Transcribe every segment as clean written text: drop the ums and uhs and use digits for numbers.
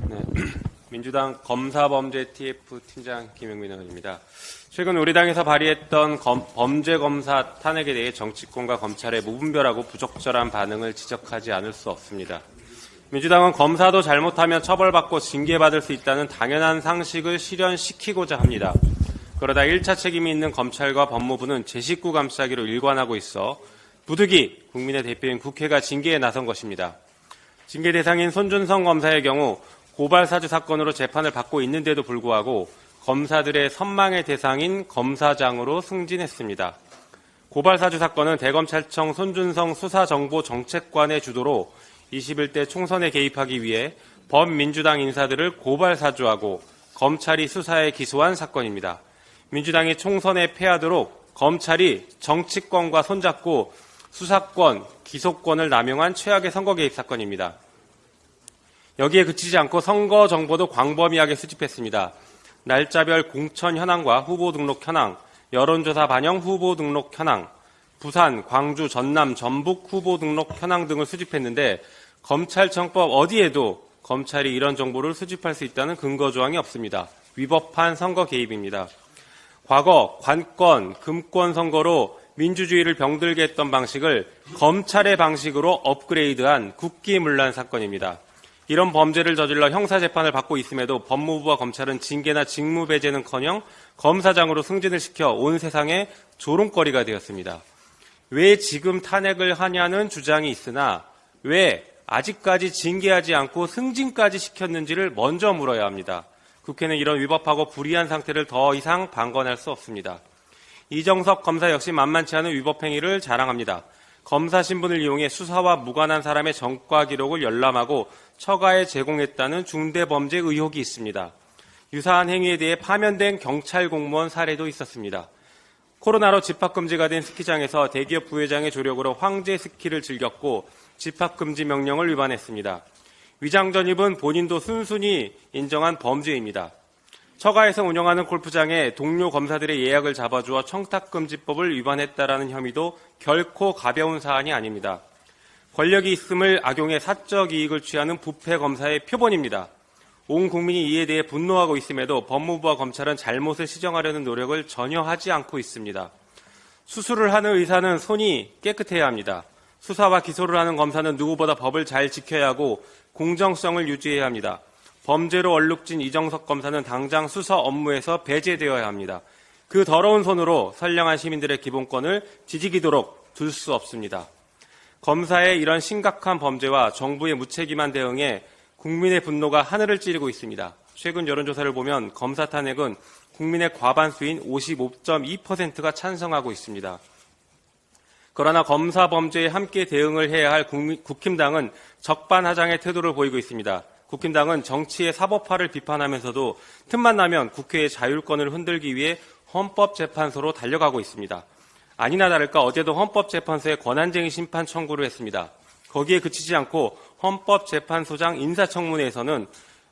네. 민주당 검사범죄 TF 팀장 김영민 의원입니다. 최근 우리 당에서 발의했던 범죄검사 탄핵에 대해 정치권과 검찰의 무분별하고 부적절한 반응을 지적하지 않을 수 없습니다. 민주당은 검사도 잘못하면 처벌받고 징계받을 수 있다는 당연한 상식을 실현시키고자 합니다. 그러다 1차 책임이 있는 검찰과 법무부는 제 식구 감싸기로 일관하고 있어 부득이 국민의 대표인 국회가 징계에 나선 것입니다. 징계 대상인 손준성 검사의 경우 고발 사주 사건으로 재판을 받고 있는데도 불구하고 검사들의 선망의 대상인 검사장으로 승진했습니다. 고발 사주 사건은 대검찰청 손준성 수사정보정책관의 주도로 21대 총선에 개입하기 위해 범민주당 인사들을 고발 사주하고 검찰이 수사에 기소한 사건입니다. 민주당이 총선에 패하도록 검찰이 정치권과 손잡고 수사권, 기소권을 남용한 최악의 선거 개입 사건입니다. 여기에 그치지 않고 선거 정보도 광범위하게 수집했습니다. 날짜별 공천 현황과 후보 등록 현황, 여론조사 반영 후보 등록 현황, 부산, 광주, 전남, 전북 후보 등록 현황 등을 수집했는데 검찰청법 어디에도 검찰이 이런 정보를 수집할 수 있다는 근거 조항이 없습니다. 위법한 선거 개입입니다. 과거 관권, 금권 선거로 민주주의를 병들게 했던 방식을 검찰의 방식으로 업그레이드한 국기문란 사건입니다. 이런 범죄를 저질러 형사재판을 받고 있음에도 법무부와 검찰은 징계나 직무배제는커녕 검사장으로 승진을 시켜 온 세상에 조롱거리가 되었습니다. 왜 지금 탄핵을 하냐는 주장이 있으나 왜 아직까지 징계하지 않고 승진까지 시켰는지를 먼저 물어야 합니다. 국회는 이런 위법하고 불이한 상태를 더 이상 방관할 수 없습니다. 이정석 검사 역시 만만치 않은 위법행위를 자랑합니다. 검사 신분을 이용해 수사와 무관한 사람의 전과 기록을 열람하고 처가에 제공했다는 중대범죄 의혹이 있습니다. 유사한 행위에 대해 파면된 경찰 공무원 사례도 있었습니다. 코로나로 집합금지가 된 스키장에서 대기업 부회장의 조력으로 황제 스키를 즐겼고 집합금지 명령을 위반했습니다. 위장 전입은 본인도 순순히 인정한 범죄입니다. 처가에서 운영하는 골프장에 동료 검사들의 예약을 잡아주어 청탁금지법을 위반했다라는 혐의도 결코 가벼운 사안이 아닙니다. 권력이 있음을 악용해 사적 이익을 취하는 부패 검사의 표본입니다. 온 국민이 이에 대해 분노하고 있음에도 법무부와 검찰은 잘못을 시정하려는 노력을 전혀 하지 않고 있습니다. 수술을 하는 의사는 손이 깨끗해야 합니다. 수사와 기소를 하는 검사는 누구보다 법을 잘 지켜야 하고 공정성을 유지해야 합니다. 범죄로 얼룩진 이정석 검사는 당장 수사 업무에서 배제되어야 합니다. 그 더러운 손으로 선량한 시민들의 기본권을 뒤지기도록 둘 수 없습니다. 검사의 이런 심각한 범죄와 정부의 무책임한 대응에 국민의 분노가 하늘을 찌르고 있습니다. 최근 여론조사를 보면 검사 탄핵은 국민의 과반수인 55.2%가 찬성하고 있습니다. 그러나 검사 범죄에 함께 대응을 해야 할 국힘당은 적반하장의 태도를 보이고 있습니다. 국힘당은 정치의 사법화를 비판하면서도 틈만 나면 국회의 자율권을 흔들기 위해 헌법재판소로 달려가고 있습니다. 아니나 다를까 어제도 헌법재판소에 권한쟁의 심판 청구를 했습니다. 거기에 그치지 않고 헌법재판소장 인사청문회에서는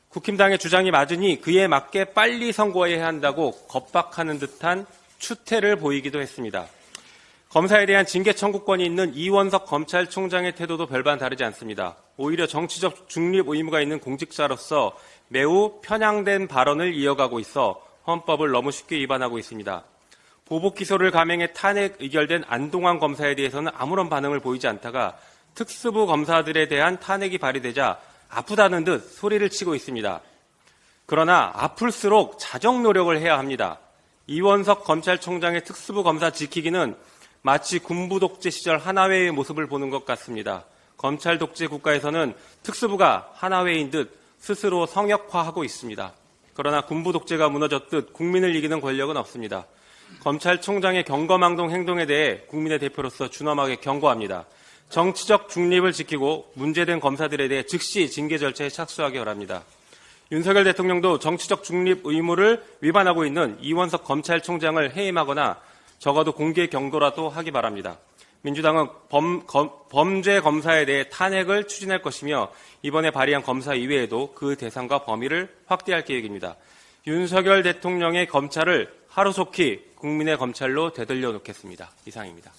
국힘당의 주장이 맞으니 그에 맞게 빨리 선고해야 한다고 겁박하는 듯한 추태를 보이기도 했습니다. 검사에 대한 징계 청구권이 있는 이원석 검찰총장의 태도도 별반 다르지 않습니다. 오히려 정치적 중립 의무가 있는 공직자로서 매우 편향된 발언을 이어가고 있어 헌법을 너무 쉽게 위반하고 있습니다. 보복 기소를 감행해 탄핵 의결된 안동환 검사에 대해서는 아무런 반응을 보이지 않다가 특수부 검사들에 대한 탄핵이 발의되자 아프다는 듯 소리를 치고 있습니다. 그러나 아플수록 자정 노력을 해야 합니다. 이원석 검찰총장의 특수부 검사 지키기는 마치 군부 독재 시절 하나회의 모습을 보는 것 같습니다. 검찰 독재 국가에서는 특수부가 하나회인 듯 스스로 성역화하고 있습니다. 그러나 군부 독재가 무너졌듯 국민을 이기는 권력은 없습니다. 검찰총장의 경거망동 행동에 대해 국민의 대표로서 준엄하게 경고합니다. 정치적 중립을 지키고 문제된 검사들에 대해 즉시 징계 절차에 착수하기 바랍니다. 윤석열 대통령도 정치적 중립 의무를 위반하고 있는 이원석 검찰총장을 해임하거나 적어도 공개 경고라도 하기 바랍니다. 민주당은 범죄 검사에 대해 탄핵을 추진할 것이며 이번에 발의한 검사 이외에도 그 대상과 범위를 확대할 계획입니다. 윤석열 대통령의 검찰을 하루속히 국민의 검찰로 되돌려 놓겠습니다. 이상입니다.